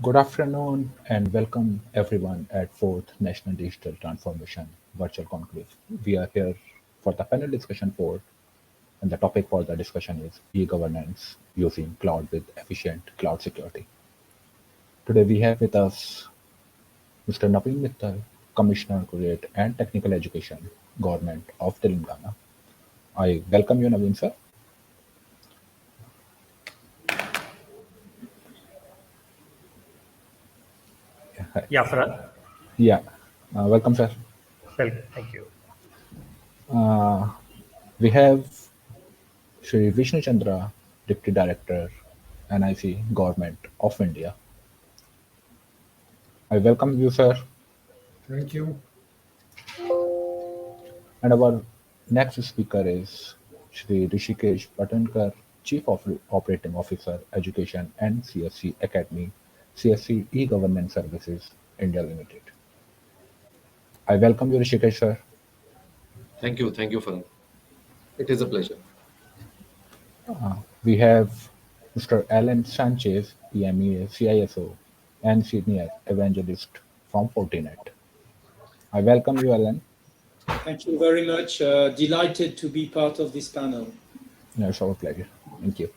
Good afternoon and welcome everyone at 4th National Digital Transformation Virtual Conclave. We are here for the panel discussion 4, and the topic for the discussion is e-governance using cloud with efficient cloud security. Today we have with us Mr. Navin Mittal, Commissioner Collegiate and Technical Education, Government of Telangana. I welcome you, Navin sir. Yeah, Farhan. Yeah, welcome sir. Well, thank you. We have Shri Vishnu Chandra, Deputy Director, NIC, Government of India. I welcome you, sir. Thank you. And our next speaker is Shri Rishikesh Patankar, Chief Operating Officer, Education and CSC Academy, CSC eGovernance Services, India Limited. I welcome you, Rishikesh, sir. Thank you, Farhan. It is a pleasure. We have Mr. Alain Sanchez, EMEA, CISO, and Senior Evangelist from Fortinet. I welcome you, Alain. Thank you very much. Delighted to be part of this panel. It's our pleasure. Thank you.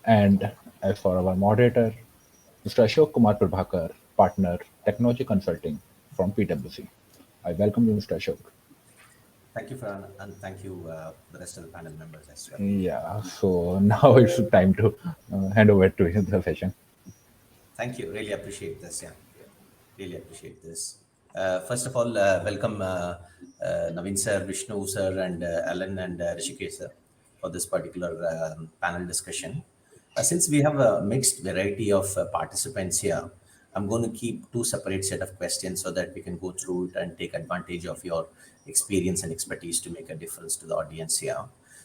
And as for our moderator, Mr. Ashokkumar Prabhakar, Partner, Technology Consulting from PwC. I welcome you, Mr. Ashok. Thank you, Farhan, and thank you, the rest of the panel members as well. Yeah, so now it's time to hand over to the session. Thank you. Really appreciate this. Yeah, really appreciate this. First of all, welcome Navin sir, Vishnu sir, and Alain and Rishikesh sir for this particular panel discussion. Since we have a mixed variety of participants here, I'm going to keep two separate set of questions so that we can go through it and take advantage of your experience and expertise to make a difference to the audience here.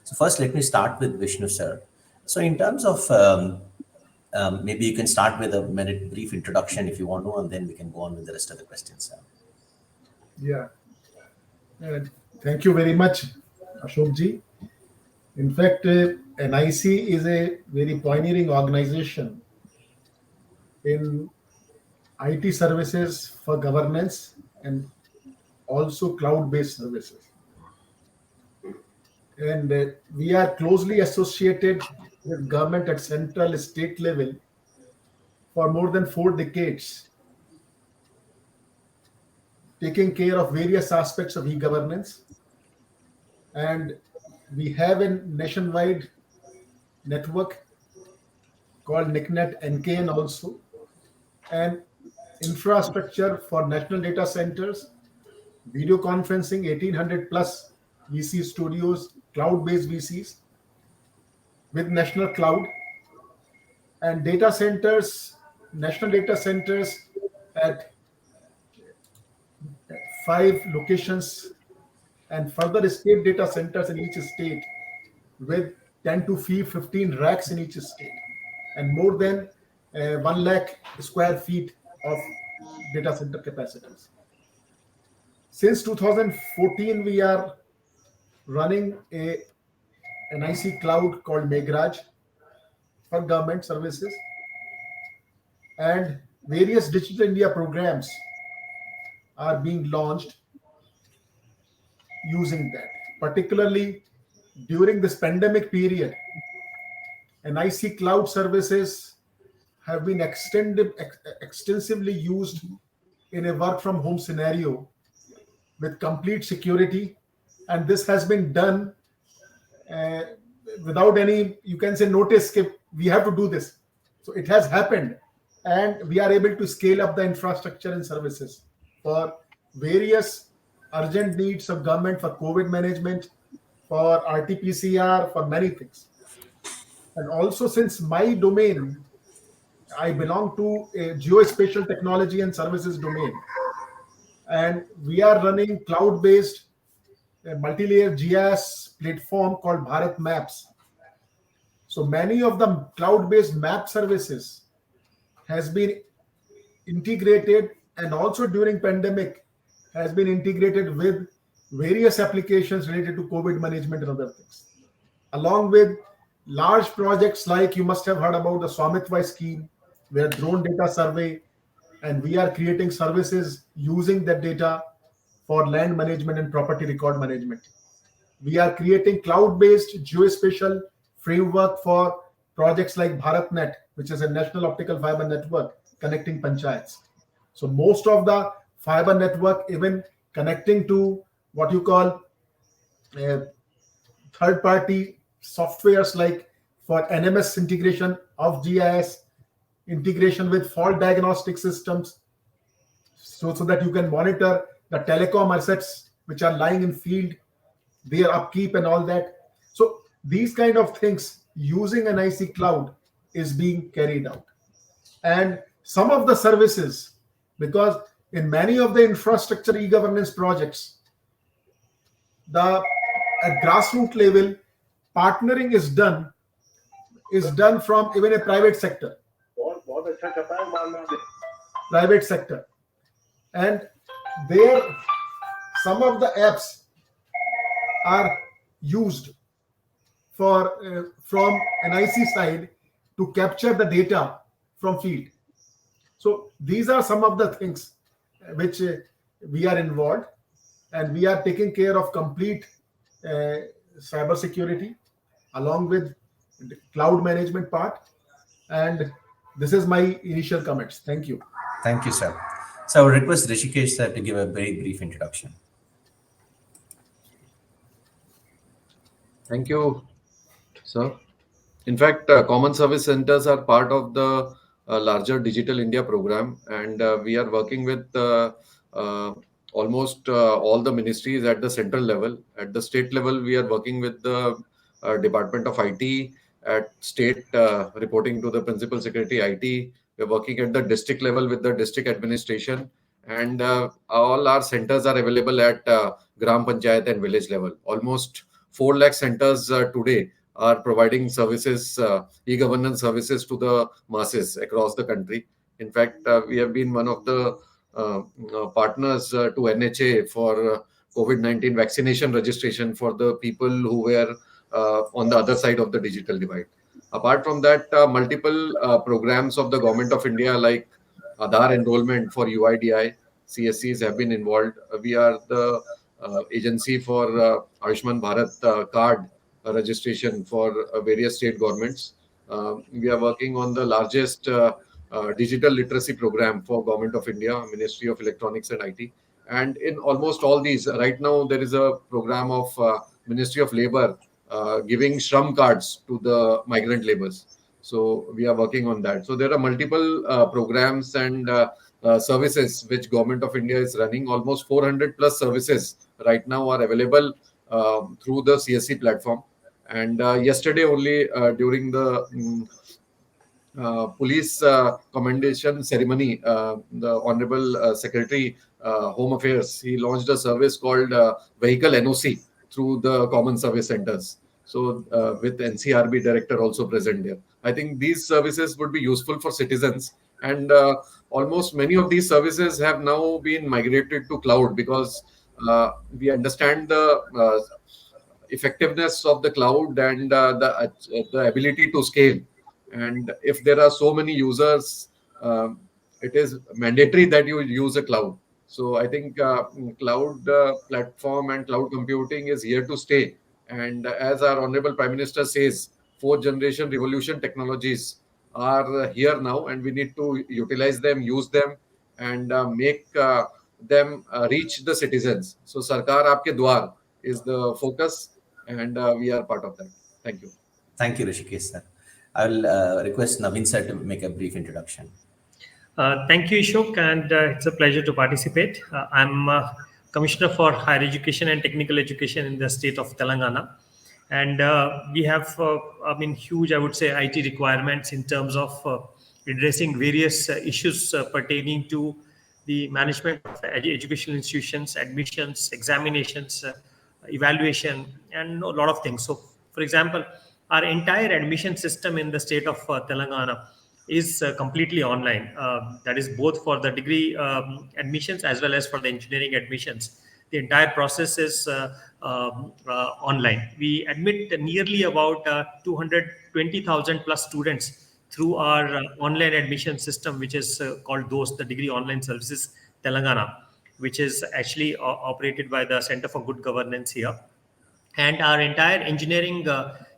So first, let me start with Vishnu sir. So in terms of maybe you can start with a brief introduction if you want to, and then we can go on with the rest of the questions. Yeah. Thank you very much, Ashokji. In fact, NIC is a very pioneering organization in IT services for governance and also cloud-based services. And we are closely associated with government at central state level for more than 4 decades, taking care of various aspects of e-governance. And we have a nationwide network called NICNET NKN also, and infrastructure for national data centers, video conferencing, 1800 plus VC studios, cloud-based VCs with national cloud, and data centers, national data centers at 5 locations, and further state data centers in each state with 10 to 15 racks in each state, and more than 1 lakh square feet of data center capacities. Since 2014, we are running a NIC cloud called MeitY for government services, and various Digital India programs are being launched using that. Particularly during this pandemic period, NIC cloud services have been extensively used in a work from home scenario with complete security, and this has been done without any, you can say, notice we have to do this. So it has happened, and we are able to scale up the infrastructure and services for various urgent needs of government, for COVID management, for RT-PCR, for many things. And also, since my domain, I belong to a geospatial technology and services domain, and we are running cloud-based multi-layer GIS platform called Bharat Maps. So many of the cloud-based map services has been integrated, and also during pandemic has been integrated with various applications related to COVID management and other things, along with large projects like you must have heard about the MeitY scheme, where drone data survey and we are creating services using that data for land management and property record management. We are creating cloud-based geospatial framework for projects like BharatNet, which is a national optical fiber network connecting panchayats. So most of the fiber network, even connecting to what you call third-party softwares like for NMS integration of GIS, integration with fault diagnostic systems, so that you can monitor the telecom assets which are lying in field, their upkeep and all that. So these kind of things using an IC cloud is being carried out. And some of the services, because in many of the infrastructure e-governance projects, at grassroots level, partnering is done from even a private sector. And there some of the apps are used for from an IC side to capture the data from field. So these are some of the things which we are involved, and we are taking care of complete cyber security along with the cloud management part. And this is my initial comments. Thank you. Thank you, sir. So I would request Rishikesh sir to give a very brief introduction. Thank you, sir. In fact, common service centers are part of the larger Digital India program, and we are working with almost all the ministries at the central level. At the state level, we are working with the Department of IT, at state reporting to the Principal Secretary IT. We're working at the district level with the district administration, and all our centers are available at Gram Panchayat and village level. Almost 4 lakh centers today are providing services, e-governance services to the masses across the country. In fact, we have been one of the partners to NHA for COVID-19 vaccination registration for the people who were on the other side of the digital divide. Apart from that, multiple programs of the Government of India like Aadhaar enrollment for UIDI, CSCs have been involved. We are the agency for Ayushman Bharat card registration for various state governments. We are working on the largest digital literacy program for Government of India, Ministry of Electronics and IT. And in almost all these, right now there is a program of Ministry of Labor giving Shram cards to the migrant laborers. So we are working on that. So there are multiple programs and services which Government of India is running. Almost 400 plus services right now are available through the CSC platform. And yesterday only during the police commendation ceremony, the Honorable Secretary Home Affairs, he launched a service called Vehicle NOC through the common service centers. So with NCRB director also present there. I think these services would be useful for citizens, and almost many of these services have now been migrated to cloud because we understand the effectiveness of the cloud and the ability to scale. And if there are so many users, it is mandatory that you use a cloud. So I think cloud platform and cloud computing is here to stay. And as our Honorable Prime Minister says, 4th generation revolution technologies are here now, and we need to utilize them, use them, and make them reach the citizens. So Sarkar Aapke Dwar is the focus, and we are part of that. Thank you. Thank you, Rishikesh sir. I will request Navin sir to make a brief introduction. Thank you, Ashok, and it's a pleasure to participate. I'm Commissioner for Higher Education and Technical Education in the state of Telangana. And we have, huge, I would say, IT requirements in terms of addressing various issues pertaining to the management of educational institutions, admissions, examinations, evaluation, and a lot of things. So, for example, our entire admission system in the state of Telangana is completely online. That is both for the degree admissions as well as for the engineering admissions. The entire process is online. We admit nearly about 220,000 plus students through our online admission system, which is called DOS, the Degree Online Services Telangana, which is actually operated by the Center for Good Governance here. And our entire engineering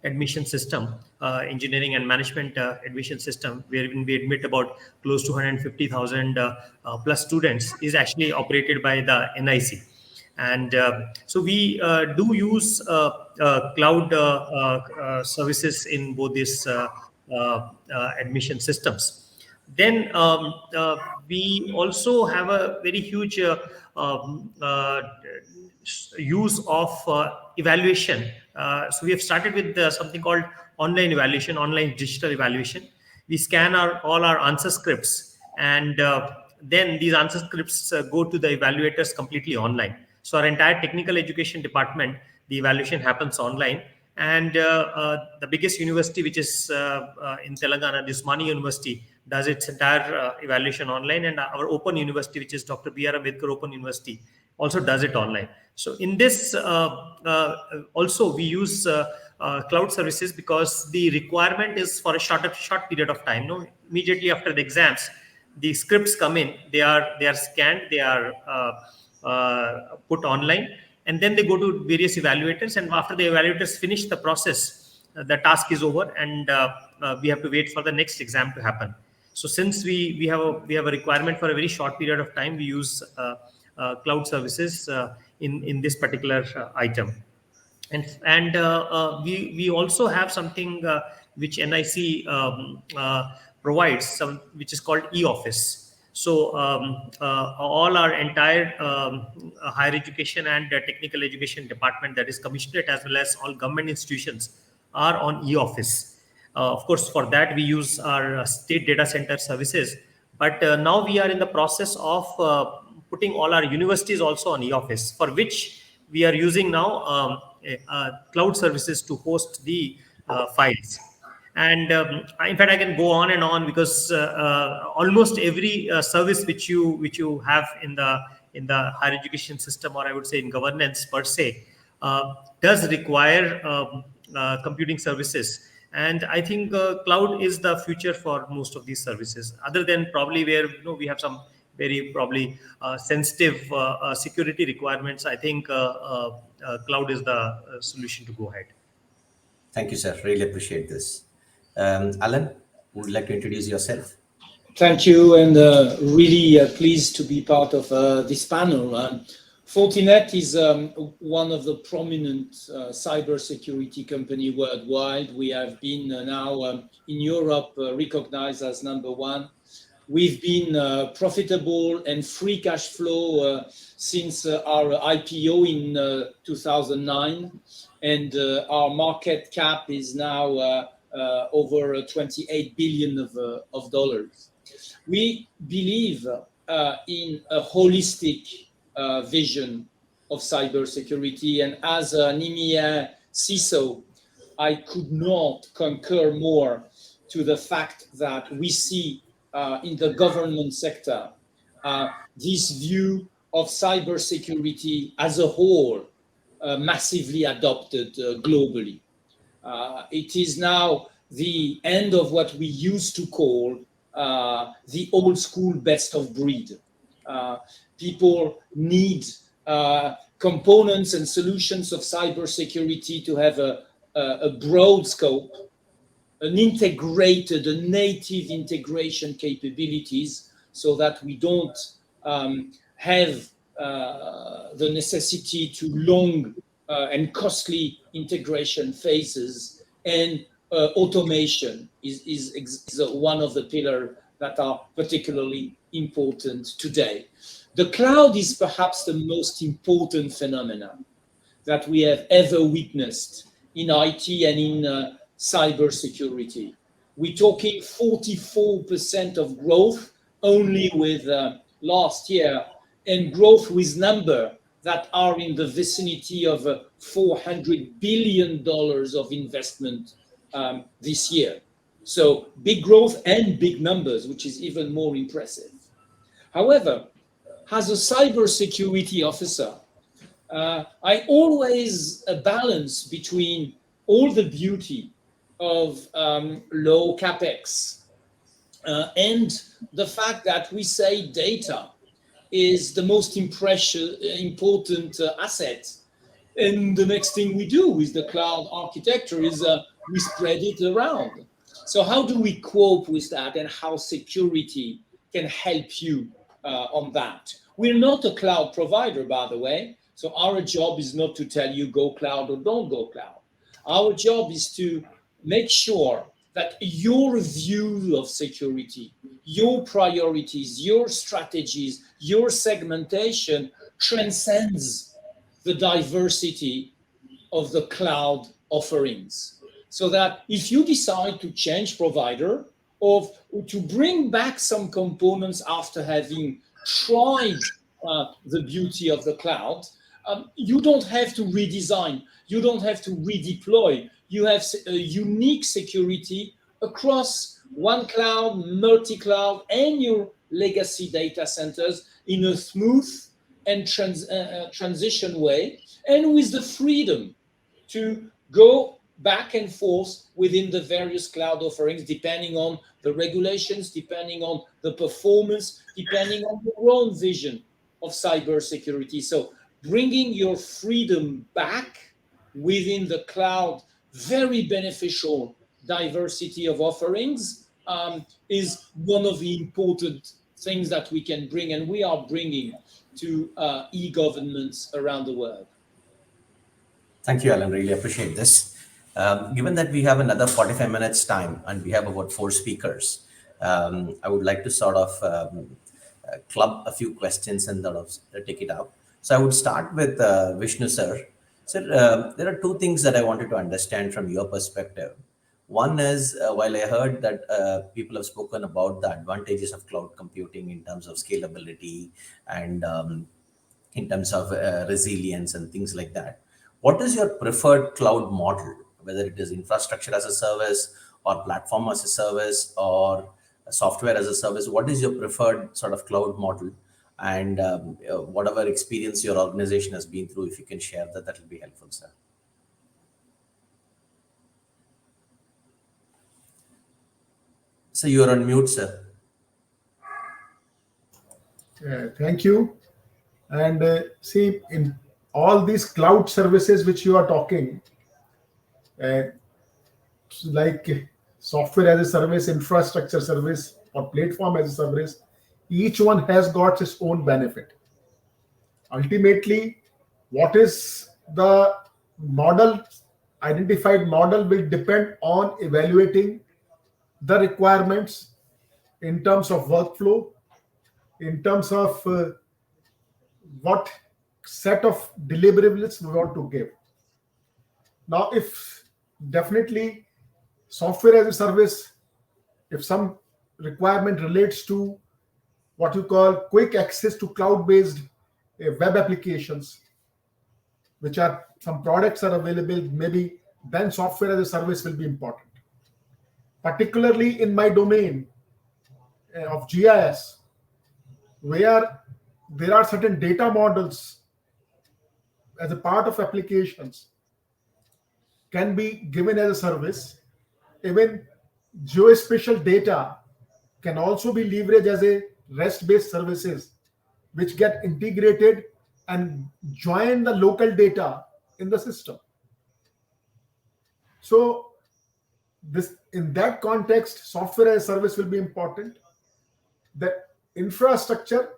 admission system, engineering and management admission system, wherein we admit about close to 150,000 plus students, is actually operated by the NIC. And so we do use cloud services in both these admission systems. Then we also have a very huge use of evaluation. So we have started with something called online evaluation, online digital evaluation. We scan all our answer scripts, and then these answer scripts go to the evaluators completely online. So our entire technical education department, the evaluation happens online. And the biggest university, which is in Telangana, this Mani University, does its entire evaluation online. And our open university, which is Dr. B.R. Ambedkar Open University, also does it online. So in this, also we use cloud services because the requirement is for a short period of time. No, immediately after the exams, the scripts come in, they are scanned, they are put online, and then they go to various evaluators. And after the evaluators finish the process, the task is over, and we have to wait for the next exam to happen. So since we have a requirement for a very short period of time, we use cloud services in this particular item. And we also have something which NIC provides, which is called e-office. So all our entire higher education and technical education department, that is Commissionerate, as well as all government institutions, are on e-office. Of course, for that we use our state data center services. But now we are in the process of putting all our universities also on e-office, for which we are using now cloud services to host the files. And in fact, I can go on and on, because almost every service which you have in the higher education system, or I would say in governance per se, does require computing services. And I think cloud is the future for most of these services, other than probably where we have some very probably sensitive security requirements. I think cloud is the solution to go ahead. Thank you, sir. Really appreciate this. Alain, would you like to introduce yourself? Thank you, and really pleased to be part of this panel. Fortinet is one of the prominent cybersecurity company worldwide. We have been now in Europe recognized as #1. We've been profitable and free cash flow since our IPO in 2009, and our market cap is now over 28 billion of dollars. We believe in a holistic vision of cybersecurity, and as an EMEA CISO, I could not concur more to the fact that we see in the government sector this view of cybersecurity as a whole massively adopted globally. It is now the end of what we used to call the old school best of breed. People need components and solutions of cybersecurity to have a broad scope, a native integration capabilities, so that we don't have the necessity to long and costly integration phases. And automation is one of the pillars that are particularly important today. The cloud is perhaps the most important phenomenon that we have ever witnessed in IT and in cybersecurity. We're talking 44% of growth only with last year, and growth with numbers that are in the vicinity of $400 billion of investment this year. So big growth and big numbers, which is even more impressive. However, as a cybersecurity officer, I always balance between all the beauty of low capex, and the fact that we say data is the most important asset. And the next thing we do with the cloud architecture is we spread it around. So how do we cope with that, and how security can help you on that? We're not a cloud provider, by the way. So our job is not to tell you go cloud or don't go cloud. Our job is to make sure that your view of security, your priorities, your strategies, your segmentation transcends the diversity of the cloud offerings. So that if you decide to change provider or to bring back some components after having tried the beauty of the cloud, you don't have to redesign, you don't have to redeploy. You have a unique security across one cloud, multi-cloud, and your legacy data centers in a smooth and transition way, and with the freedom to go back and forth within the various cloud offerings, depending on the regulations, depending on the performance, depending on your own vision of cybersecurity. So bringing your freedom back within the cloud, very beneficial diversity of offerings, is one of the important things that we can bring, and we are bringing to e-governance around the world. Thank you, Alain. Really appreciate this. Given that we have another 45 minutes time and we have about 4 speakers, I would like to sort of club a few questions and sort of take it out. So I would start with Vishnu sir. Sir, there are 2 things that I wanted to understand from your perspective. One is, while I heard that people have spoken about the advantages of cloud computing in terms of scalability and in terms of resilience and things like that, what is your preferred cloud model, whether it is infrastructure as a service or platform as a service or software as a service? What is your preferred sort of cloud model? And whatever experience your organization has been through, if you can share that, that will be helpful, sir. So you are on mute, sir. Thank you. And see, in all these cloud services which you are talking, like software as a service, infrastructure service, or platform as a service, each one has got its own benefit. Ultimately, what is the model, identified model, will depend on evaluating the requirements in terms of workflow, in terms of what set of deliverables we want to give. Now, if definitely software as a service, if some requirement relates to what you call quick access to cloud-based web applications, which are some products are available, maybe then software as a service will be important. Particularly in my domain of GIS, where there are certain data models as a part of applications can be given as a service. Even geospatial data can also be leveraged as a REST-based services, which get integrated and join the local data in the system. So this, in that context, software as a service will be important. The infrastructure,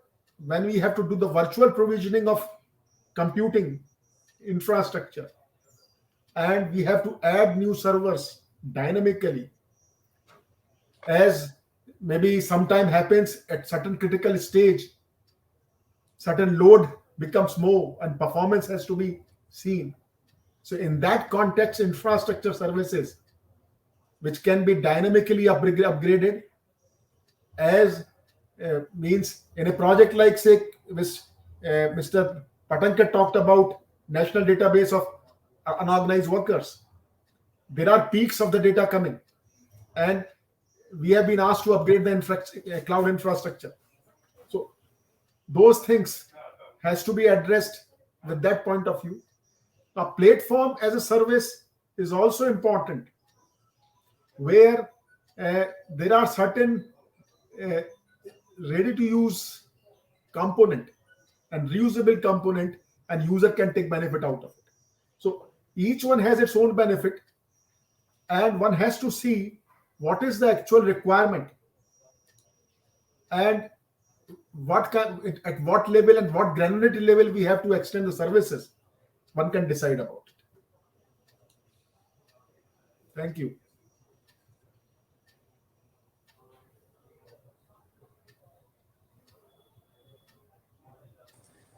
when we have to do the virtual provisioning of computing infrastructure, and we have to add new servers dynamically, as maybe sometime happens at certain critical stage, certain load becomes more and performance has to be seen. So in that context, infrastructure services, which can be dynamically upgraded, as means in a project like, say, Mr. Patankar talked about national database of unorganized workers. There are peaks of the data coming, and we have been asked to upgrade the cloud infrastructure. So those things has to be addressed with that point of view. Now, platform as a service is also important, where there are certain a ready-to-use component and reusable component, and user can take benefit out of it. So each one has its own benefit, and one has to see what is the actual requirement and at what level and what granularity level we have to extend the services. One can decide about it. Thank you.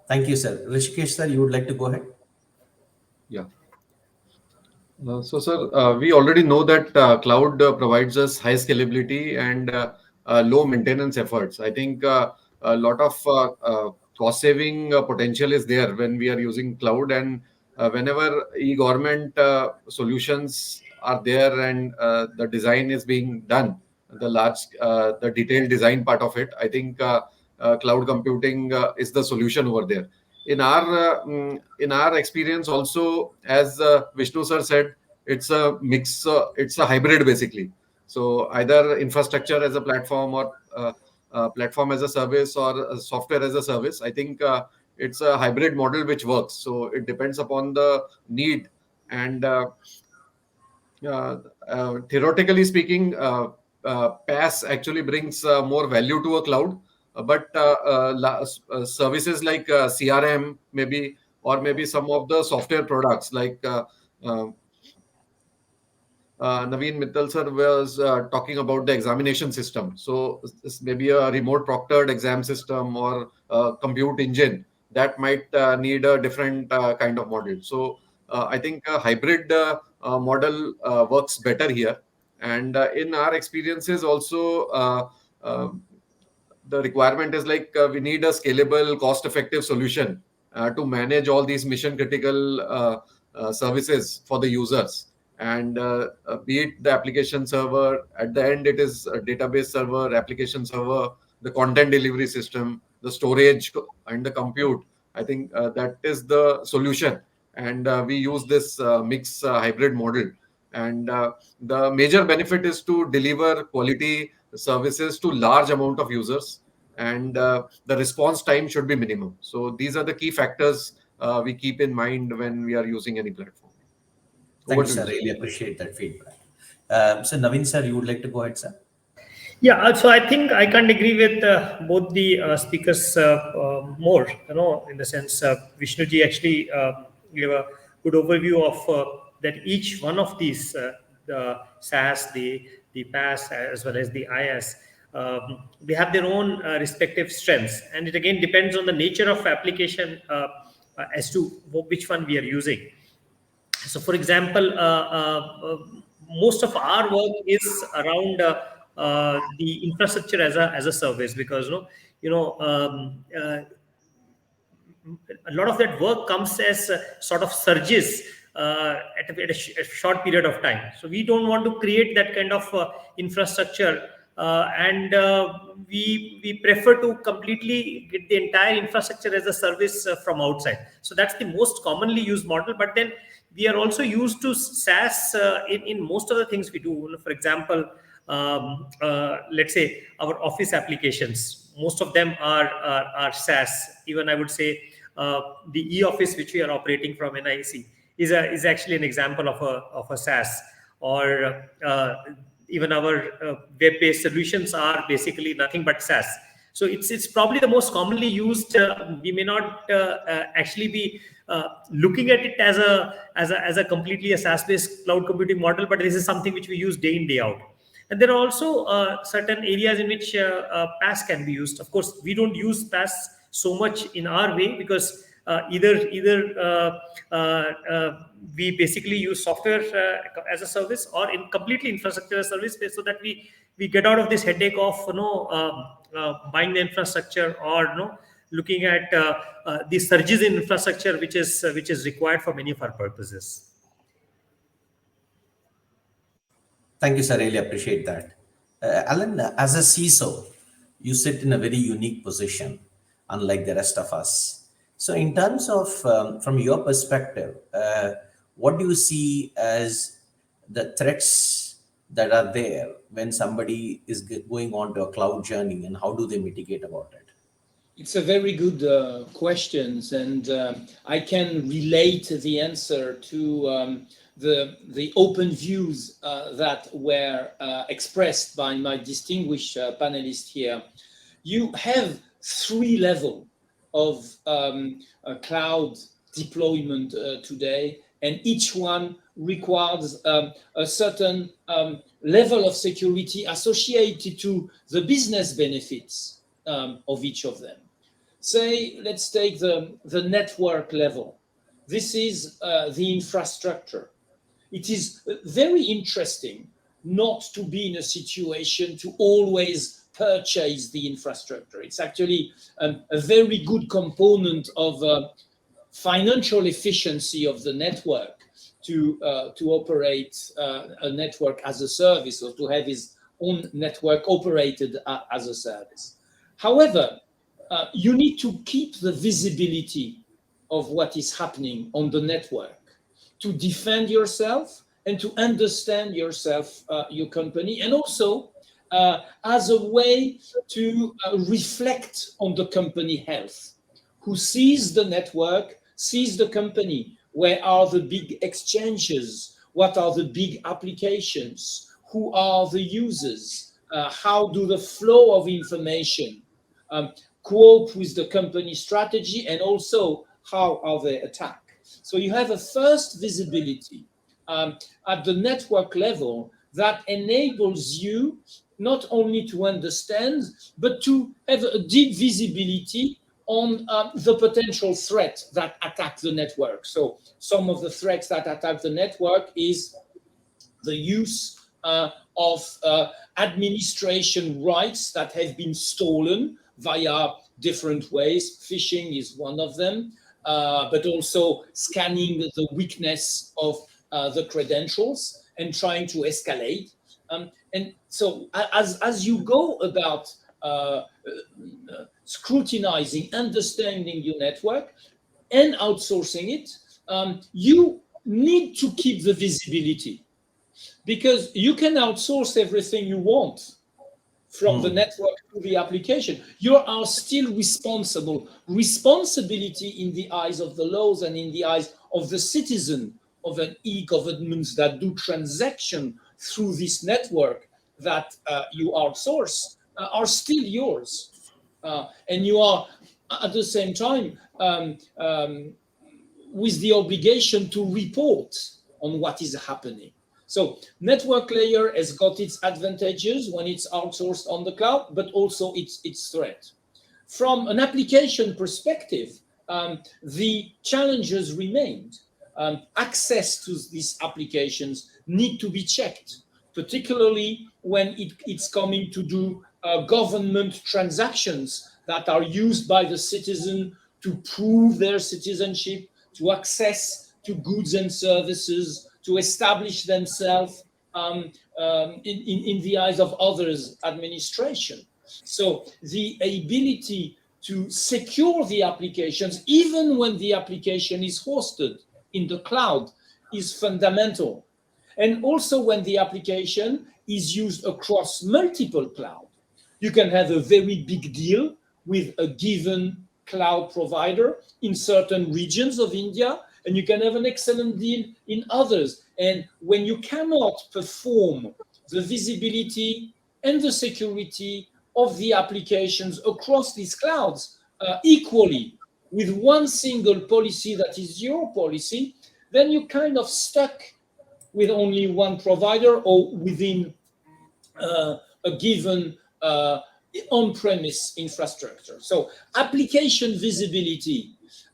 Thank you, sir. Rishikesh, sir, you would like to go ahead? Yeah. So, sir, we already know that cloud provides us high scalability and low maintenance efforts. I think a lot of cost saving potential is there when we are using cloud, and whenever e-government solutions are there and the design is being done, the detailed design part of it, I think cloud computing is the solution over there. In our experience also, as Vishnu sir said, it's a mix, it's a hybrid basically. So either infrastructure as a platform, or platform as a service, or software as a service. I think it's a hybrid model which works. So it depends upon the need. And theoretically speaking, PaaS actually brings more value to a cloud. But services like CRM, maybe, or maybe some of the software products like Navin Mittal sir was talking about the examination system. So this may be a remote proctored exam system or a compute engine that might need a different kind of model. So I think a hybrid model works better here. And in our experiences also, the requirement is like we need a scalable, cost-effective solution to manage all these mission-critical services for the users. And be it the application server, at the end it is a database server, application server, the content delivery system, the storage, and the compute. I think that is the solution. And we use this mixed hybrid model. And the major benefit is to deliver quality services to large amount of users, and the response time should be minimum. So these are the key factors we keep in mind when we are using any platform. Thank Over you, to sir. you. Really appreciate that feedback. So Navin, sir, you would like to go ahead, sir? Yeah, so I think I can't agree with both the speakers more, in the sense Vishnuji actually gave a good overview of that each one of these, the SaaS, the PaaS, as well as the IaaS, they have their own respective strengths. And it again depends on the nature of application as to which one we are using. So, for example, most of our work is around the infrastructure as a service, because a lot of that work comes as sort of surges at a short period of time. So we don't want to create that kind of infrastructure, and we prefer to completely get the entire infrastructure as a service from outside. So that's the most commonly used model. But then we are also used to SaaS in most of the things we do. For example, let's say our office applications, most of them are SaaS. Even I would say the e-office which we are operating from NIC is actually an example of a SaaS. Or even our web-based solutions are basically nothing but SaaS. So it's probably the most commonly used. We may not actually be looking at it as a completely a SaaS-based cloud computing model, but this is something which we use day in, day out. And there are also certain areas in which PaaS can be used. Of course, we don't use PaaS so much in our way, because either we basically use software as a service, or in completely infrastructure as a service, so that we get out of this headache of buying the infrastructure, or looking at the surges in infrastructure which is required for many of our purposes. Thank you, sir. Really appreciate that. Alain, as a CISO, you sit in a very unique position, unlike the rest of us. So in terms of, from your perspective, what do you see as the threats that are there when somebody is going on to a cloud journey, and how do they mitigate about it? It's a very good question, and I can relate the answer to the open views that were expressed by my distinguished panelist here. You have 3 levels of cloud deployment today, and each one requires a certain level of security associated to the business benefits of each of them. Say, let's take the network level. This is the infrastructure. It is very interesting not to be in a situation to always purchase the infrastructure. It's actually a very good component of financial efficiency of the network to operate a network as a service, or to have his own network operated as a service. However, you need to keep the visibility of what is happening on the network to defend yourself and to understand yourself, your company, and also as a way to reflect on the company health. Who sees the network, sees the company. Where are the big exchanges? What are the big applications? Who are the users? How do the flow of information cope with the company strategy, and also how are they attacked? So you have a first visibility at the network level that enables you not only to understand, but to have a deep visibility on the potential threat that attack the network. So some of the threats that attack the network is the use of administration rights that have been stolen via different ways. Phishing is one of them, but also scanning the weakness of the credentials and trying to escalate. And so as you go about scrutinizing, understanding your network and outsourcing it, you need to keep the visibility, because you can outsource everything you want from the network to the application. You are still responsible. Responsibility in the eyes of the laws and in the eyes of the citizen of an e-governance that do transaction through this network that you outsource are still yours. And you are at the same time with the obligation to report on what is happening. So network layer has got its advantages when it's outsourced on the cloud, but also its threat. From an application perspective, the challenges remained. Access to these applications need to be checked, particularly when it's coming to do government transactions that are used by the citizen to prove their citizenship, to access to goods and services, to establish themselves in the eyes of others' administration. So the ability to secure the applications, even when the application is hosted in the cloud, is fundamental. And also when the application is used across multiple clouds. You can have a very big deal with a given cloud provider in certain regions of India, and you can have an excellent deal in others. And when you cannot perform the visibility and the security of the applications across these clouds equally with one single policy that is your policy, then you're kind of stuck with only one provider or within a given on-premise infrastructure. So application visibility,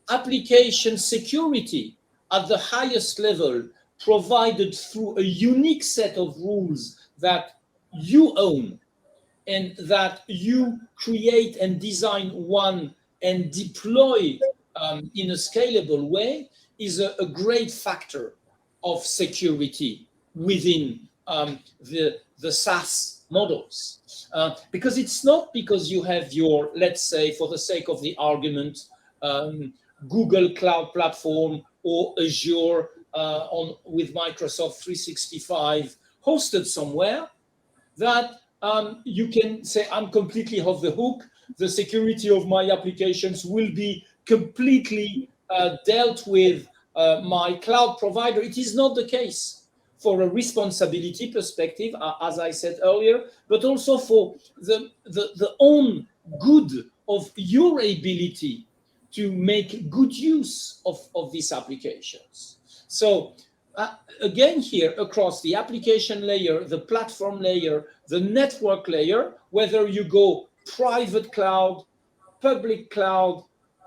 application security at the highest level, provided through a unique set of rules that you own and that you create and design one and deploy in a scalable way, is a great factor of security within the SaaS models. Because it's not because you have your, let's say, for the sake of the argument, Google Cloud Platform or Azure with Microsoft 365 hosted somewhere, that you can say, I'm completely off the hook. The security of my applications will be completely dealt with my cloud provider. It is not the case for a responsibility perspective, as I said earlier, but also for the own good of your ability to make good use of these applications. So again, here across the application layer, the platform layer, the network layer, whether you go private cloud, public cloud,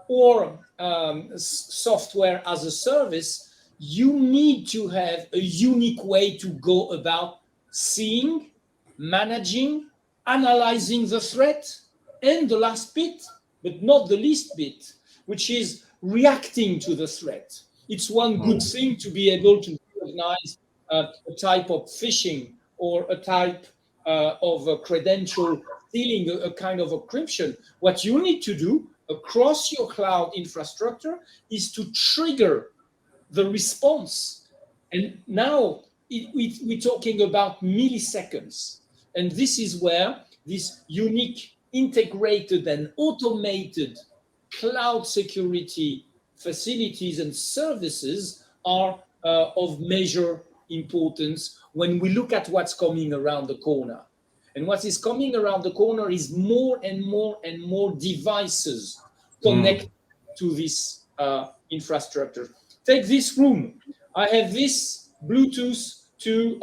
or software as a service, you need to have a unique way to go about seeing, managing, analyzing the threat, and the last bit, but not the least bit, which is reacting to the threat. It's one good thing to be able to recognize a type of phishing or a type of a credential stealing, a kind of encryption. What you need to do across your cloud infrastructure is to trigger the response. And now we're talking about milliseconds. And this is where this unique, integrated, and automated cloud security facilities and services are of major importance when we look at what's coming around the corner. And what is coming around the corner is more and more and more devices connected to this infrastructure. Take this room. I have this Bluetooth to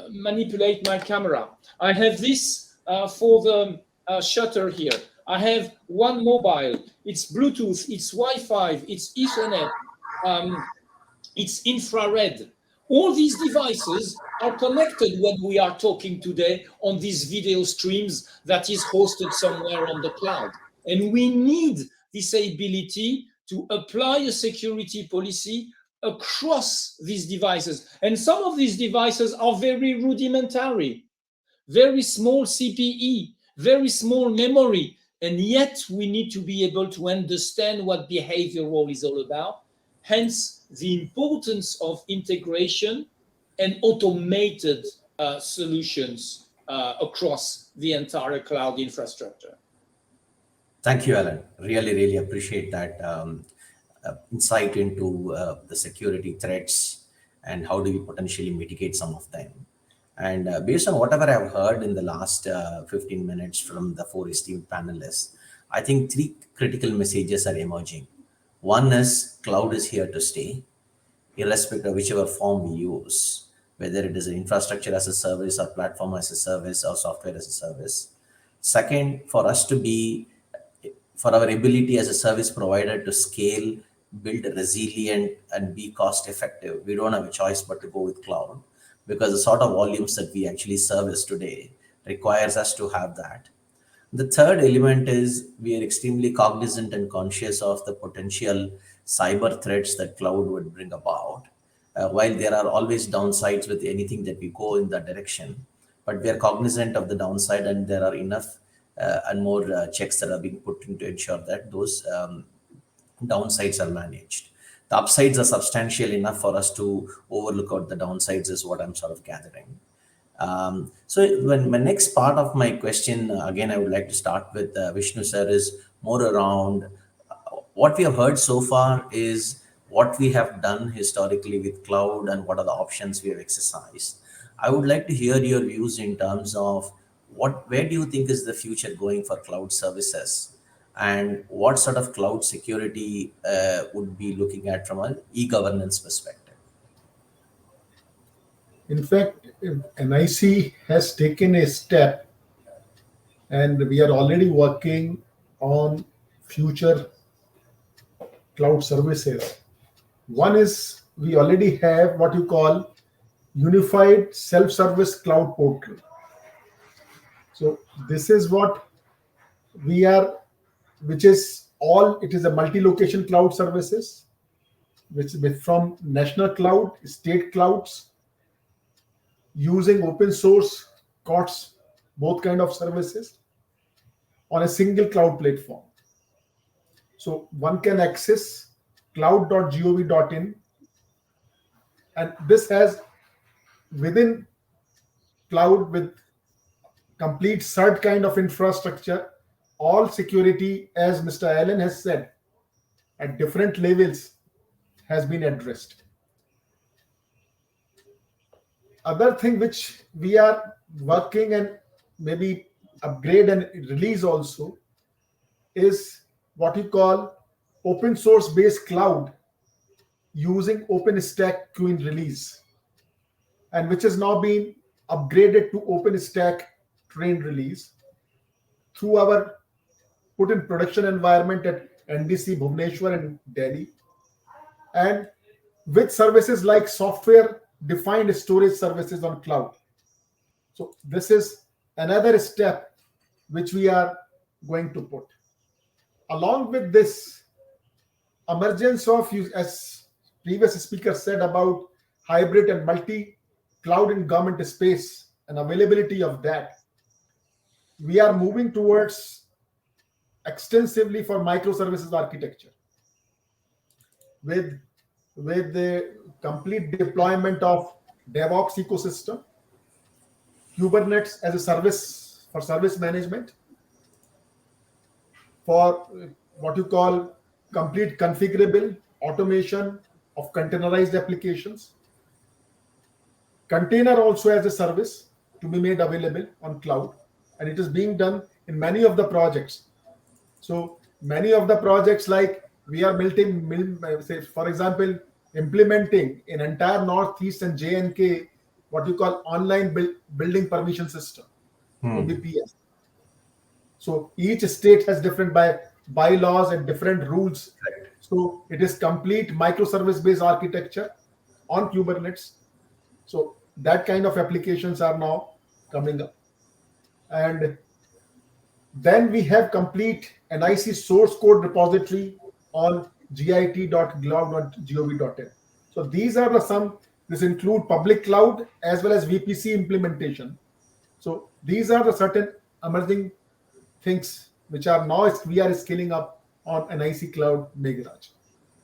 manipulate my camera. I have this for the shutter here. I have one mobile. It's Bluetooth, it's Wi-Fi, it's Ethernet, it's infrared. All these devices are connected when we are talking today on these video streams that is hosted somewhere on the cloud. And we need this ability to apply a security policy across these devices. And some of these devices are very rudimentary, very small CPE, very small memory. And yet we need to be able to understand what behavioral is all about. Hence, the importance of integration and automated solutions across the entire cloud infrastructure. Thank you, Alain. Really, really appreciate that insight into the security threats and how do we potentially mitigate some of them. And based on whatever I've heard in the last 15 minutes from the four esteemed panelists, I think three critical messages are emerging. One is cloud is here to stay, irrespective of whichever form we use, whether it is an infrastructure as a service or platform as a service or software as a service. Second, for our ability as a service provider to scale, build resilient and be cost effective, we don't have a choice but to go with cloud, because the sort of volumes that we actually service today requires us to have that. The third element is we are extremely cognizant and conscious of the potential cyber threats that cloud would bring about. While there are always downsides with anything that we go in that direction, but we are cognizant of the downside, and there are enough and more checks that are being put in to ensure that those downsides are managed. The upsides are substantial enough for us to overlook out the downsides is what I'm sort of gathering. So when my next part of my question, again, I would like to start with Vishnu sir, is more around what we have heard so far is what we have done historically with cloud and what are the options we have exercised. I would like to hear your views in terms of where do you think is the future going for cloud services, and what sort of cloud security would be looking at from an e-governance perspective? In fact, NIC has taken a step, and we are already working on future cloud services. One is we already have what you call unified self-service cloud portal. So this is what we are, which is all, it is a multi-location cloud services, which is from national cloud, state clouds, using open source COTS, both kind of services on a single cloud platform. So one can access cloud.gov.in, and this has within cloud with complete CERT kind of infrastructure, all security, as Mr. Alain has said, at different levels has been addressed. Other thing which we are working and maybe upgrade and release also is what you call open source based cloud using OpenStack queuing release, and which has now been upgraded to OpenStack train release through our put in production environment at NDC Bhubaneswar and Delhi, and with services like software defined storage services on cloud. So this is another step which we are going to put. Along with this, emergence of, as previous speaker said about hybrid and multi-cloud in government space and availability of that, we are moving towards extensively for microservices architecture with the complete deployment of DevOps ecosystem, Kubernetes as a service for service management, for what you call complete configurable automation of containerized applications, container also as a service to be made available on cloud, and it is being done in many of the projects. So many of the projects, like we are building, say for example, implementing in entire Northeast and J&K what you call online building permission system, OBPS. So each state has different bylaws and different rules. So it is complete microservice based architecture on Kubernetes. So that kind of applications are now coming up. And then we have complete NIC source code repository on git.gov.in. So these are this include public cloud as well as VPC implementation. So these are the certain emerging things which are now we are scaling up on NIC Cloud Meghraj.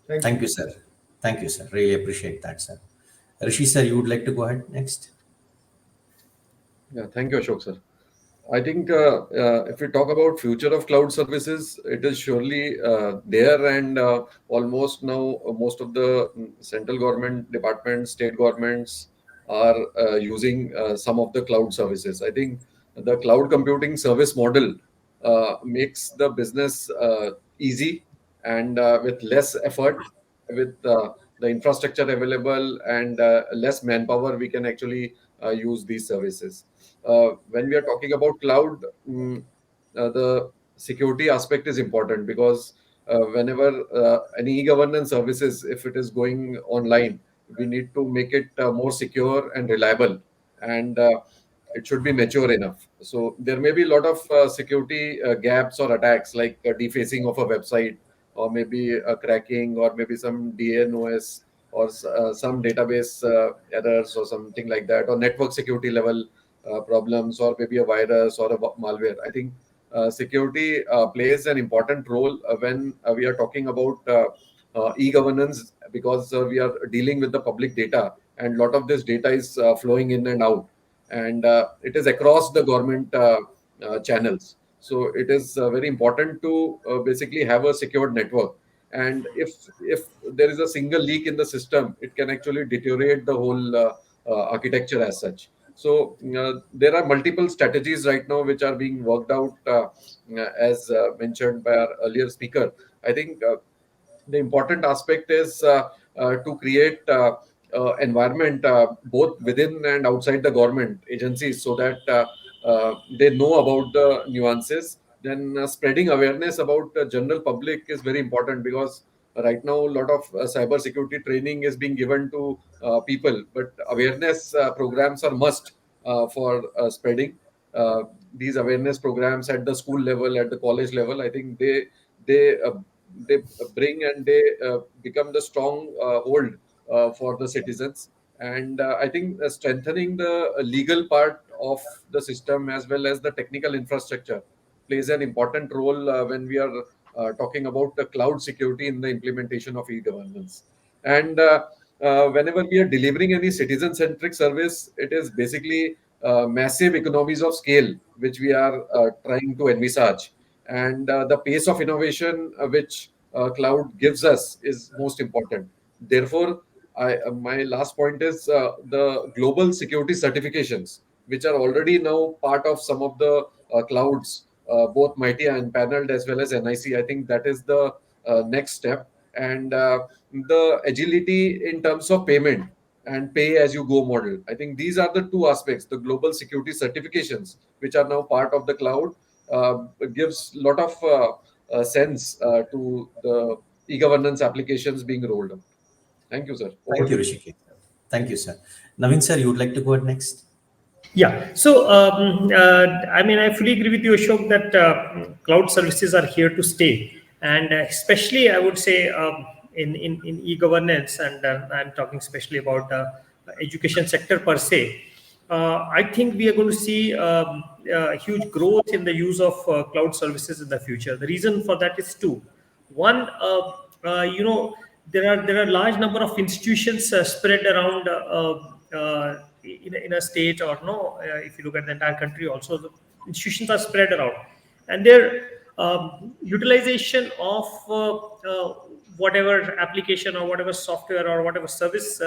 Thank you, sir. Thank you, sir. Really appreciate that, sir. Rishi, sir, you would like to go ahead next? Yeah, thank you, Ashok, sir. I think if we talk about future of cloud services, it is surely there, and almost now most of the central government departments, state governments are using some of the cloud services. I think the cloud computing service model makes the business easy and with less effort, with the infrastructure available and less manpower, we can actually use these services. When we are talking about cloud, the security aspect is important, because whenever any e-governance services, if it is going online, we need to make it more secure and reliable, and it should be mature enough. So there may be a lot of security gaps or attacks, like defacing of a website, or maybe cracking, or maybe some DNOS, or some database errors or something like that, or network security level problems, or maybe a virus or a malware. I think security plays an important role when we are talking about e-governance, because we are dealing with the public data, and a lot of this data is flowing in and out, and it is across the government channels. So it is very important to basically have a secured network. And if there is a single leak in the system, it can actually deteriorate the whole architecture as such. So there are multiple strategies right now which are being worked out, as mentioned by our earlier speaker. I think the important aspect is to create environment both within and outside the government agencies, so that they know about the nuances. Then spreading awareness about the general public is very important, because right now a lot of cyber security training is being given to people, but awareness programs are must for spreading these awareness programs at the school level, at the college level. I think they uh, they bring and they become the strong hold for the citizens. And I think strengthening the legal part of the system as well as the technical infrastructure plays an important role when we are talking about the cloud security in the implementation of e-governance. And whenever we are delivering any citizen-centric service, it is basically massive economies of scale which we are trying to envisage, and the pace of innovation which cloud gives us is most important. Therefore, my last point is the global security certifications, which are already now part of some of the clouds, both MeitY and paneled as well as NIC. I think that is the next step. And the agility in terms of payment and pay as you go model. I think these are the two aspects. The global security certifications, which are now part of the cloud, gives a lot of sense to the e-governance applications being rolled out. Thank you, sir. Thank you, Rishikesh. Thank you, sir. Navin, sir, you would like to go ahead next? Yeah. So, I mean, I fully agree with you, Ashok, that cloud services are here to stay. And especially, I would say, in e-governance, and I'm talking especially about education sector per se, I think we are going to see huge growth in the use of cloud services in the future. The reason for that is two. One, there are large number of institutions spread around in a state, or no, if you look at the entire country also, the institutions are spread around, and their utilization of whatever application or whatever software or whatever service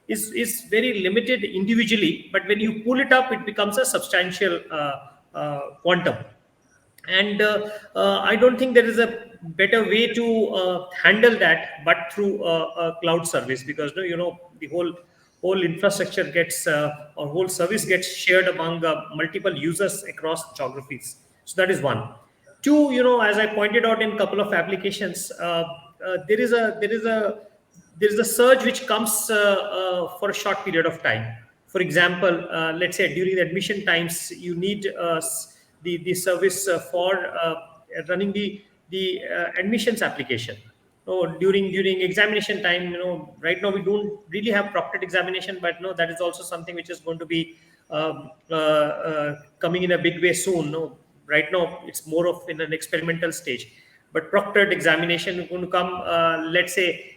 is very limited individually, but when you pull it up, it becomes a substantial quantum. And I don't think there is a better way to handle that but through a cloud service, because the whole infrastructure gets or whole service gets shared among multiple users across geographies. So that is one. Two, as I pointed out in a couple of applications, there is a surge which comes for a short period of time. For example, let's say during the admission times, you need the service for running the admissions application. During examination time, right now we don't really have proctored examination, but that is also something which is going to be coming in a big way soon. Right now it's more of in an experimental stage, but proctored examination is going to come, let's say,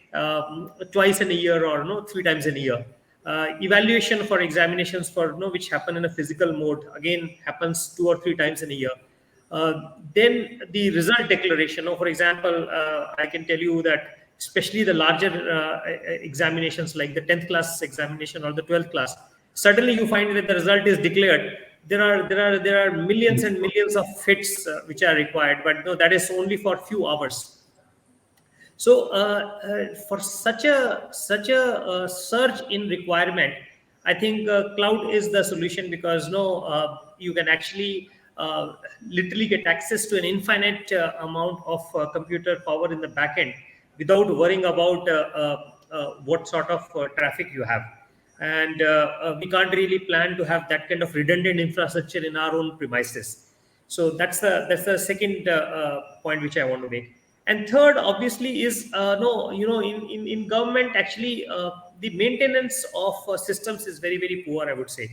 twice in a year, or 3 times in a year. Evaluation for examinations for which happen in a physical mode again happens 2 or 3 times in a year. Then the result declaration. For example, I can tell you that especially the larger examinations like the 10th class examination or the 12th class, suddenly you find that the result is declared. There are millions and millions of fits which are required, but no, that is only for a few hours. So for such a surge in requirement, I think cloud is the solution, because you can actually literally get access to an infinite amount of computer power in the backend without worrying about what sort of traffic you have. And we can't really plan to have that kind of redundant infrastructure in our own premises. So that's the second point which I want to make. And third, obviously, is in government, actually, the maintenance of systems is very, very poor, I would say.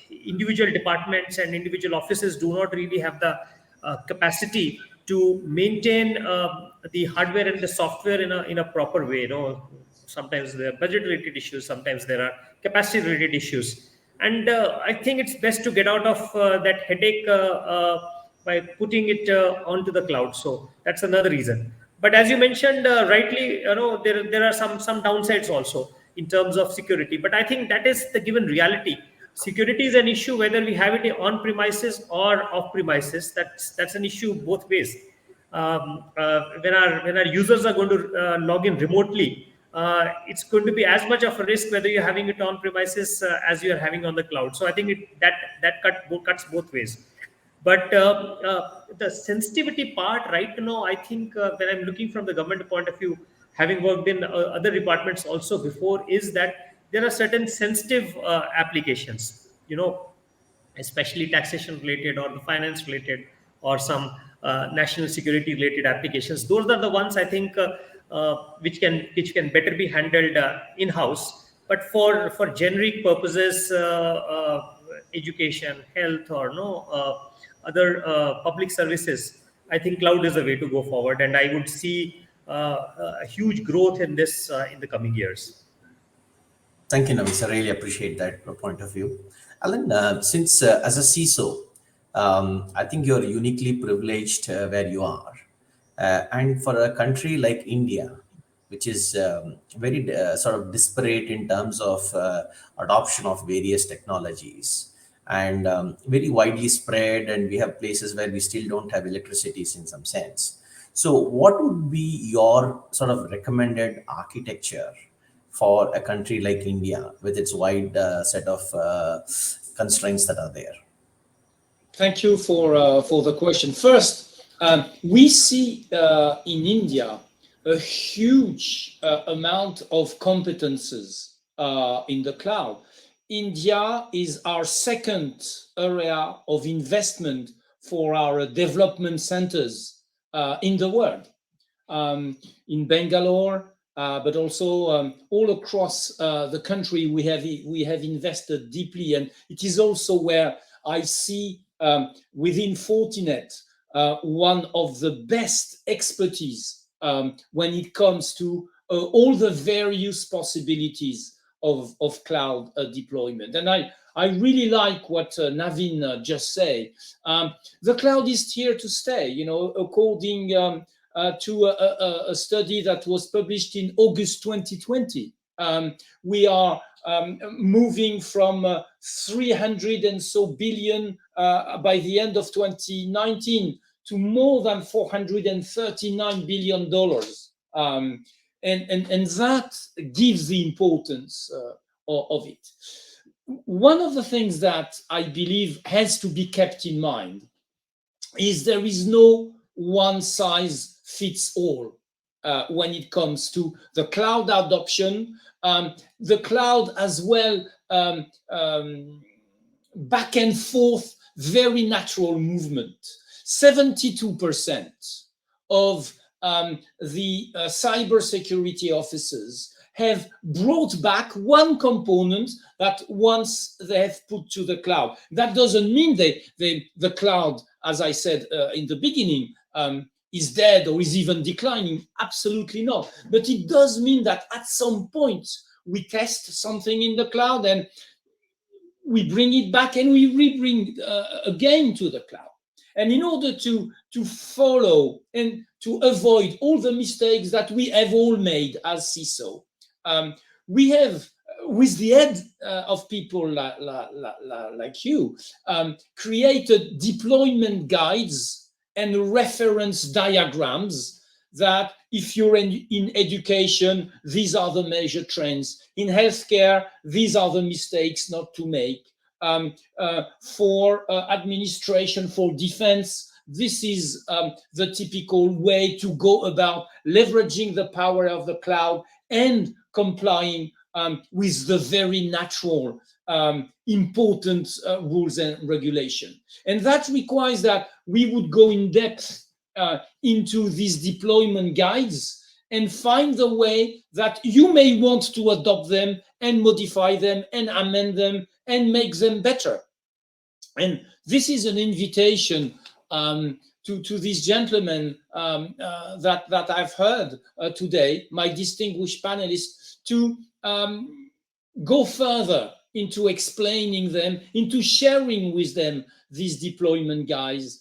Individual departments and individual offices do not really have the capacity to maintain the hardware and the software in a proper way. Sometimes there are budget related issues, sometimes there are capacity related issues, and I think it's best to get out of that headache by putting it onto the cloud. So that's another reason. But as you mentioned rightly, there are some downsides also in terms of security. But I think that is the given reality. Security is an issue whether we have it on premises or off premises. That's an issue both ways. When our users are going to log in remotely, it's going to be as much of a risk whether you're having it on premises as you're having on the cloud. So I think that cuts both ways. But the sensitivity part, right now, I think when I'm looking from the government point of view, having worked in other departments also before, is that there are certain sensitive applications, especially taxation related or the finance related or some national security related applications. Those are the ones I think which can better be handled in-house. But for generic purposes, education, health, or other public services, I think cloud is the way to go forward, and I would see a huge growth in this in the coming years. Thank you, Navin. I really appreciate that point of view. Alain, since as a CISO, I think you're uniquely privileged where you are. And for a country like India, which is very sort of disparate in terms of adoption of various technologies and very widely spread, and we have places where we still don't have electricities in some sense. So what would be your sort of recommended architecture for a country like India with its wide set of constraints that are there? Thank you for the question. First, we see in India a huge amount of competences in the cloud. India is our second area of investment for our development centers in the world. In Bangalore, but also all across the country, we have invested deeply, and it is also where I see within Fortinet one of the best expertise when it comes to all the various possibilities of cloud deployment. And I really like what Navin just said. The cloud is here to stay. You know, according to a study that was published in August 2020, we are moving from 300 and so billion by the end of 2019 to more than $439 billion. And that gives the importance of it. One of the things that I believe has to be kept in mind is there is no one size fits all when it comes to the cloud adoption. The cloud as well, back and forth, very natural movement. 72% of the cybersecurity officers have brought back one component that once they have put to the cloud. That doesn't mean the cloud, as I said in the beginning, is dead or is even declining. Absolutely not. But it does mean that at some point we test something in the cloud and we bring it back and we rebring again to the cloud. And in order to follow and to avoid all the mistakes that we have all made as CISO, we have, with the help of people like you, created deployment guides and reference diagrams that if you're in education, these are the major trends. In healthcare, these are the mistakes not to make. For administration, for defense, this is the typical way to go about leveraging the power of the cloud and complying with the very natural important rules and regulation. And that requires that we would go in depth into these deployment guides and find the way that you may want to adopt them and modify them and amend them and make them better. And this is an invitation to these gentlemen that I've heard today, my distinguished panelists, to go further into explaining them, into sharing with them these deployment guides,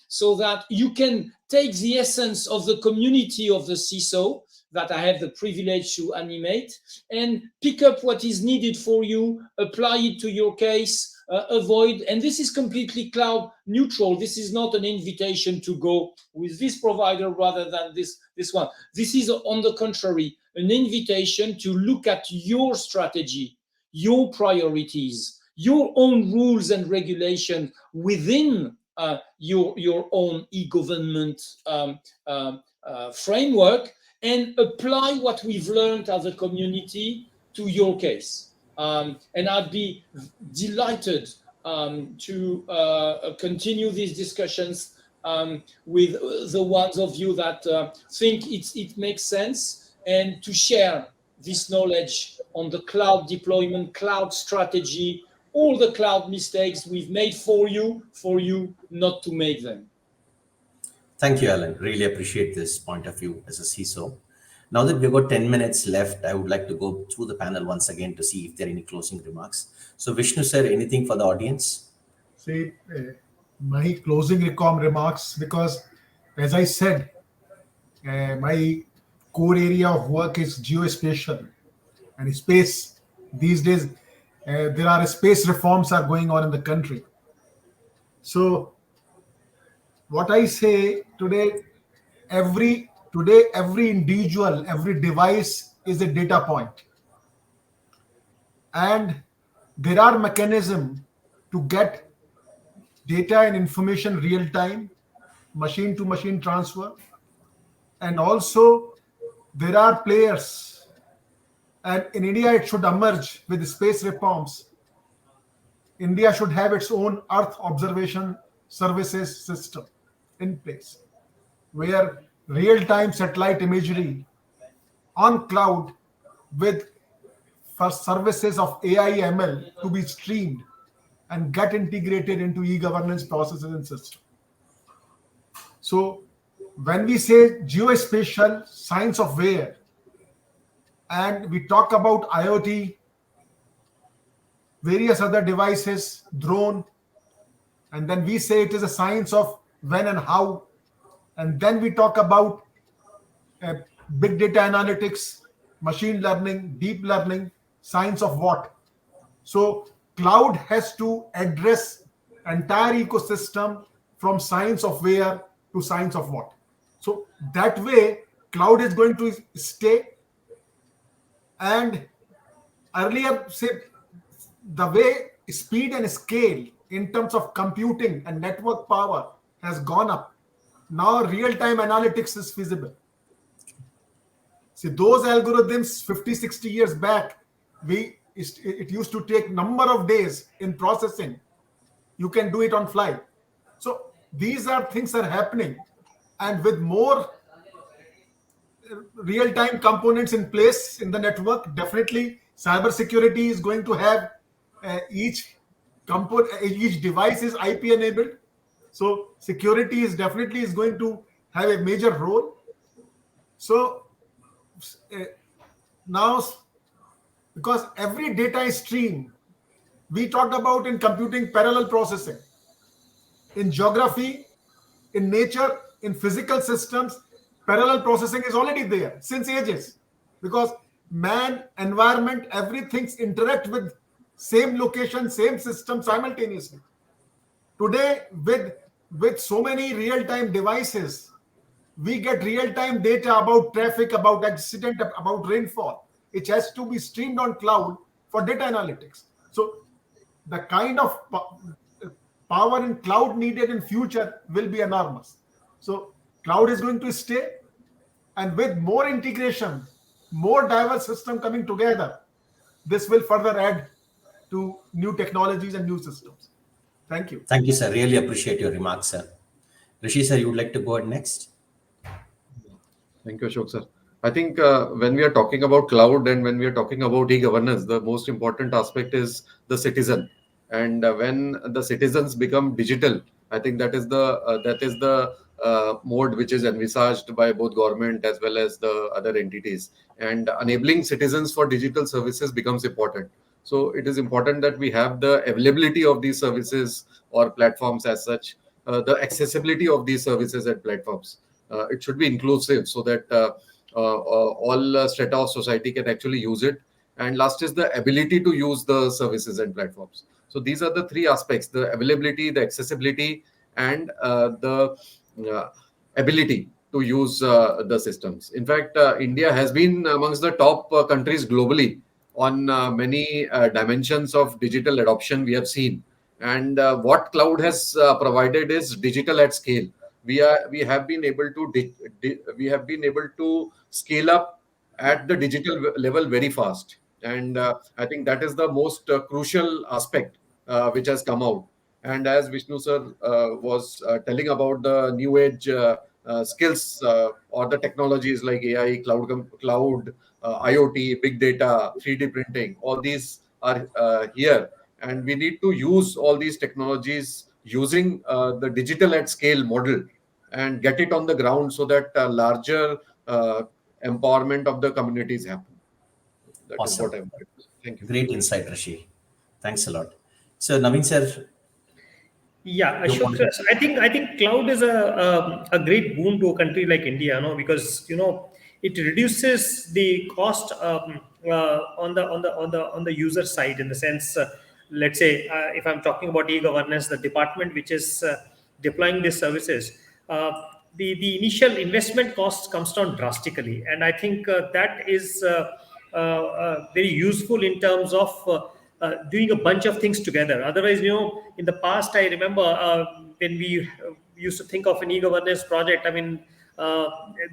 so that you can take the essence of the community of the CISO that I have the privilege to animate and pick up what is needed for you, apply it to your case, avoid, and this is completely cloud neutral. This is not an invitation to go with this provider rather than this one. This is, on the contrary, an invitation to look at your strategy, your priorities, your own rules and regulation within your own e-government framework, and apply what we've learned as a community to your case. And I'd be delighted to continue these discussions with the ones of you that think it makes sense, and to share this knowledge on the cloud deployment, cloud strategy, all the cloud mistakes we've made for you not to make them. Thank you, Alain. Really appreciate this point of view as a CISO. Now that we've got 10 minutes left, I would like to go through the panel once again to see if there are any closing remarks. So Vishnu sir, anything for the audience? See, my closing remarks, because as I said, my core area of work is geospatial and space. These days, there are space reforms are going on in the country. So what I say today, every individual, every device is a data point, and there are mechanisms to get data and information real time, machine to machine transfer, and also there are players, and in India it should emerge with space reforms. India should have its own Earth observation services system in place, where real-time satellite imagery on cloud with for services of AI ML to be streamed and get integrated into e-governance processes and systems. So when we say geospatial science of where, and we talk about IoT, various other devices, drone, and then we say it is a science of when and how, and then we talk about big data analytics, machine learning, deep learning, science of what. So cloud has to address entire ecosystem from science of where to science of what. So that way cloud is going to stay. And earlier, say, the way speed and scale in terms of computing and network power has gone up, now real-time analytics is feasible. See, those algorithms 50, 60 years back, it used to take number of days in processing. You can do it on fly. So these are things are happening, and with more real-time components in place in the network, definitely cybersecurity is going to have each device is IP enabled. So security is definitely going to have a major role. So now, because every data stream, we talked about in computing parallel processing, in geography, in nature, in physical systems, parallel processing is already there since ages, because man, environment, everything interact with same location, same system simultaneously. Today, with so many real-time devices, we get real-time data about traffic, about accident, about rainfall. It has to be streamed on cloud for data analytics. So the kind of power in cloud needed in future will be enormous. So cloud is going to stay, and with more integration, more diverse system coming together, this will further add to new technologies and new systems. Thank you. Thank you, sir. Really appreciate your remarks, sir. Rishi, sir, you would like to go ahead next? Thank you, Ashok sir. I think when we are talking about cloud and when we are talking about e-governance, the most important aspect is the citizen. And when the citizens become digital, I think that is the mode which is envisaged by both government as well as the other entities. And enabling citizens for digital services becomes important. So it is important that we have the availability of these services or platforms as such, the accessibility of these services and platforms. It should be inclusive so that all strata of society can actually use it. And last is the ability to use the services and platforms. So these are the three aspects: the availability, the accessibility, and the ability to use the systems. In fact, India has been amongst the top countries globally on many dimensions of digital adoption we have seen. And what cloud has provided is digital at scale. We have been able to scale up at the digital level very fast. And I think that is the most crucial aspect which has come out. And as Vishnu sir was telling about the new age skills or the technologies like AI, cloud, IoT, big data, 3D printing, all these are here. And we need to use all these technologies using the digital at scale model and get it on the ground so that larger empowerment of the communities happen. That is Awesome. what I'm trying to say. Thank you. Great insight, Rishi. Thanks a lot. So, Navin sir, Yeah, you Ashok, want so I think cloud is a great boon to a country like India, because it reduces the cost on the user side, in the sense, let's say, if I'm talking about e-governance, the department which is deploying these services, the initial investment cost comes down drastically, and I think that is very useful in terms of doing a bunch of things together. Otherwise, in the past, I remember when we used to think of an e-governance project. I mean,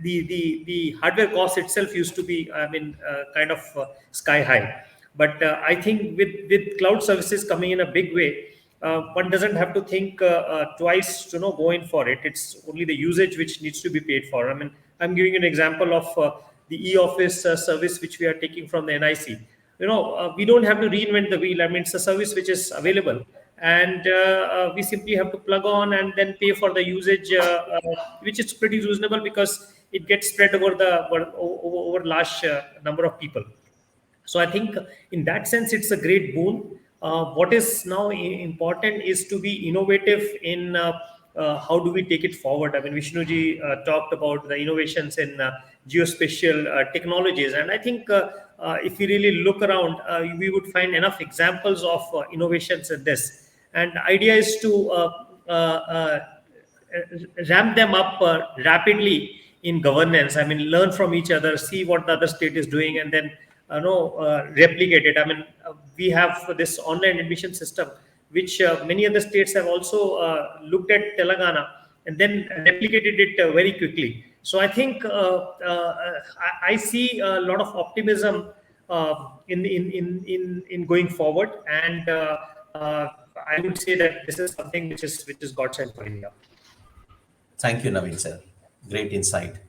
the hardware cost itself used to be, kind of sky high. But I think with cloud services coming in a big way, one doesn't have to think twice to go in for it. It's only the usage which needs to be paid for. I mean, I'm giving you an example of the e-office service which we are taking from the NIC. We don't have to reinvent the wheel. I mean, it's a service which is available, and we simply have to plug on and then pay for the usage, which is pretty reasonable because it gets spread over large number of people. So I think in that sense, it's a great boon. What is now important is to be innovative in how do we take it forward. I mean, Vishnuji talked about the innovations in geospatial technologies, and I think if we really look around, we would find enough examples of innovations in this. And the idea is to ramp them up rapidly in governance. I mean, learn from each other, see what the other state is doing, and then replicate it. I mean, we have this online admission system, which many other states have also looked at Telangana and then replicated it very quickly. So I think I see a lot of optimism in going forward, and I would say that this is something which is godsend for India. Thank you, Navin sir. Great insight.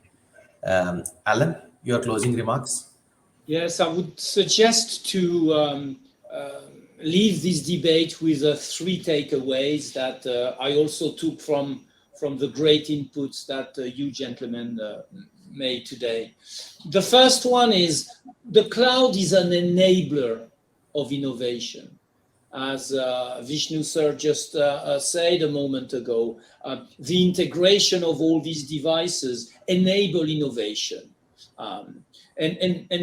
Alan, your closing remarks? Yes, I would suggest to leave this debate with three takeaways that I also took from the great inputs that you gentlemen made today. The first one is the cloud is an enabler of innovation. As Vishnu sir just said a moment ago, the integration of all these devices enable innovation. And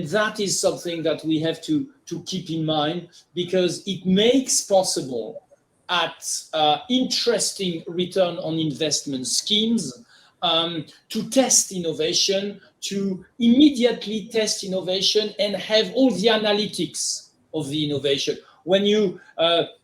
that is something that we have to keep in mind, because it makes possible at interesting return on investment schemes to test innovation, to immediately test innovation and have all the analytics of the innovation. When you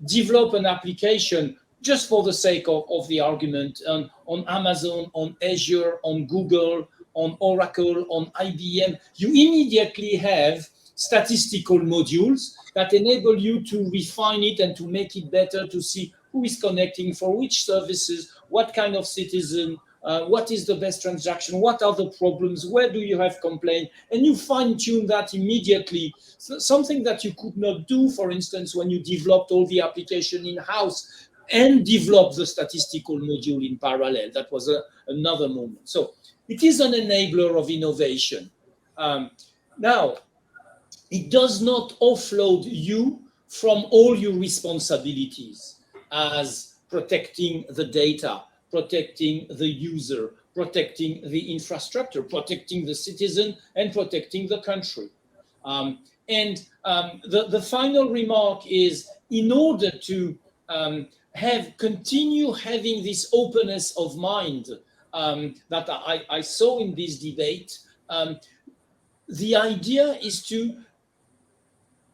develop an application, just for the sake of the argument, on Amazon, on Azure, on Google, on Oracle, on IBM, you immediately have statistical modules that enable you to refine it and to make it better, to see who is connecting for which services, what kind of citizen, what is the best transaction, what are the problems, where do you have complaint, and you fine-tune that immediately. So something that you could not do, for instance, when you developed all the application in-house and developed the statistical module in parallel. That was another moment. So it is an enabler of innovation. Now, it does not offload you from all your responsibilities as protecting the data, protecting the user, protecting the infrastructure, protecting the citizen, and protecting the country. The final remark is, in order to continue having this openness of mind that I saw in this debate, the idea is to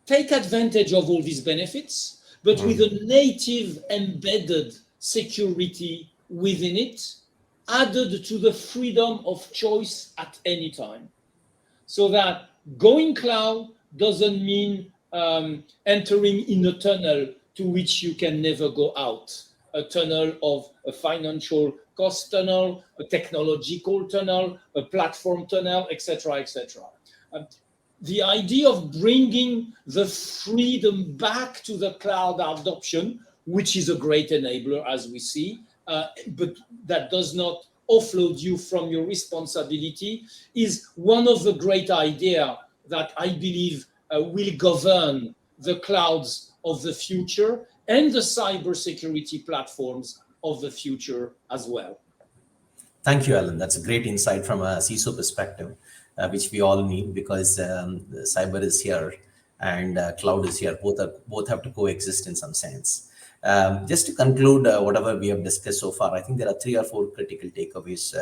take advantage of all these benefits, but with a native embedded security within it, added to the freedom of choice at any time. So that going cloud doesn't mean entering in a tunnel to which you can never go out. A tunnel of a financial cost tunnel, a technological tunnel, a platform tunnel, etc., etc. The idea of bringing the freedom back to the cloud adoption, which is a great enabler, as we see, but that does not offload you from your responsibility is one of the great ideas that I believe will govern the clouds of the future and the cybersecurity platforms of the future as well. Thank you, Alain. That's a great insight from a CISO perspective, which we all need, because cyber is here and cloud is here. Both have to coexist in some sense. Just to conclude whatever we have discussed so far, I think there are 3 or 4 critical takeaways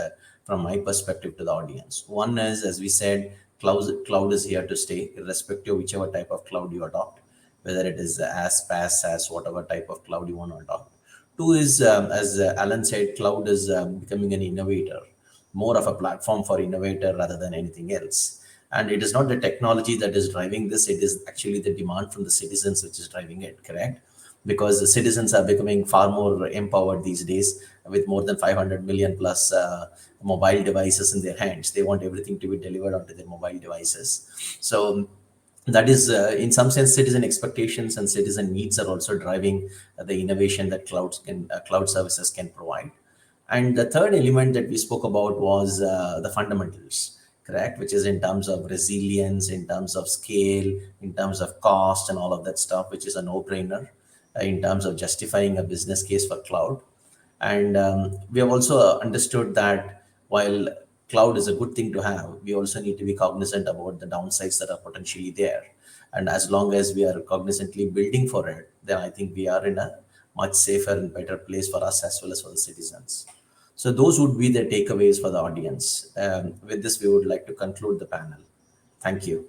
from my perspective to the audience. One is, as we said, cloud is here to stay, irrespective of whichever type of cloud you adopt, whether it is as PaaS, SaaS, whatever type of cloud you want to adopt. 2 is, as Alan said, cloud is becoming an innovator, more of a platform for innovator rather than anything else. And it is not the technology that is driving this, it is actually the demand from the citizens which is driving it, correct? Because the citizens are becoming far more empowered these days with more than 500 million plus mobile devices in their hands. They want everything to be delivered onto their mobile devices. So that is, in some sense, citizen expectations and citizen needs are also driving the innovation that cloud services can provide. And the third element that we spoke about was the fundamentals, correct? Which is in terms of resilience, in terms of scale, in terms of cost and all of that stuff, which is a no-brainer in terms of justifying a business case for cloud. And we have also understood that while cloud is a good thing to have, we also need to be cognizant about the downsides that are potentially there. And as long as we are cognizantly building for it, then I think we are in a much safer and better place for us as well as for the citizens. So those would be the takeaways for the audience. With this, we would like to conclude the panel. Thank you.